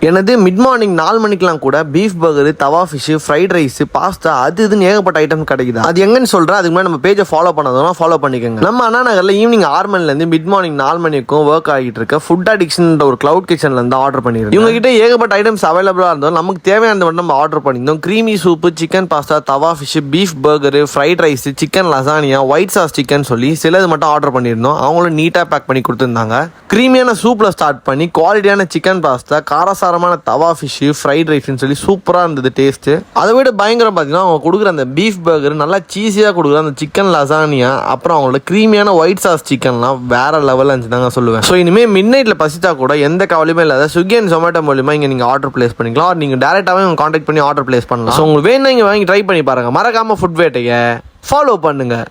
எனது mid morning 4 மணிக்கெல்லாம் கூட பீஃப் பர்கர், தவா ஃபிஷ், ஃப்ரைட் ரைஸ், பாஸ்தா அது இதுன்னு ஏகப்பட்ட ஐட்டம் கிடைக்குது. அது எங்கன்னு சொல்றேன். அதுக்கு முன்னாடி நம்ம பேஜை ஃபாலோ பண்ணதுனா ஃபாலோ பண்ணிக்கோங்க. நம்ம அண்ணா நகர்ல ஈவினிங் 6 மணிலேருந்து மிட் மார்னிங் 4 மணிக்கும் ஒர்க் ஆகிட்டு இருக்க ஃபுட் அடிக்ஷன் ஒரு கிளவுட் கிச்சன்ல இருந்து ஆர்டர் பண்ணிருக்கோம். இவங்க கிட்ட ஏகப்பட்ட ஐட்டம்ஸ் அவைலபிளா இருந்தோம். நமக்கு தேவையானது மட்டும் நம்ம ஆர்டர் பண்ணியிருந்தோம். கிரீமி சூப்பு, சிக்கன் பாஸ்தா, தவா fish, beef burger, fried rice, chicken lasagne, white sauce chicken சொல்லி சிலது மட்டும் ஆர்டர் பண்ணியிருந்தோம். அவங்களும் நீட்டா பேக் பண்ணி கொடுத்துருந்தாங்க. கிரீமியான சூப்ல ஸ்டார்ட் பண்ணி குவாலிட்டியான சிக்கன் பாஸ்தா, காரசாரமான தவா ஃபிஷ், ஃப்ரைட் ரைஸ்னு சொல்லி சூப்பராக இருந்தது டேஸ்ட். அதை விட பயங்கரம் பார்த்தீங்கன்னா அவங்க கொடுக்குற அந்த பீஃப் பர்கர் நல்லா சீஸியாக கொடுக்குற அந்த சிக்கன் லசானியா, அப்புறம் அவங்களோட கிரீமியான ஒயிட் சாஸ் சிக்கன்லாம் வேற லெவலில் இருந்துச்சுதாங்க சொல்லுவேன். ஸோ இனிமேல் மிட் நைட்டில் பசித்தா கூட எந்த கவலையுமே இல்லாத ஸ்விக்கி அண்ட் ஜொமேட்டோ மூலியமாக இங்கே நீங்கள் ஆர்டர் பிளேஸ் பண்ணிக்கலாம். நீங்கள் டேரெக்டாகவே உங்கள் கான்டாக்ட் பண்ணி ஆர்டர் பிளேஸ் பண்ணலாம். ஸோ உங்களுக்கு வேணும் இங்கே வாங்கி ட்ரை பண்ணி பாருங்கள். மறக்காமல் ஃபுட் வேட்டையை ஃபாலோ பண்ணுங்கள்.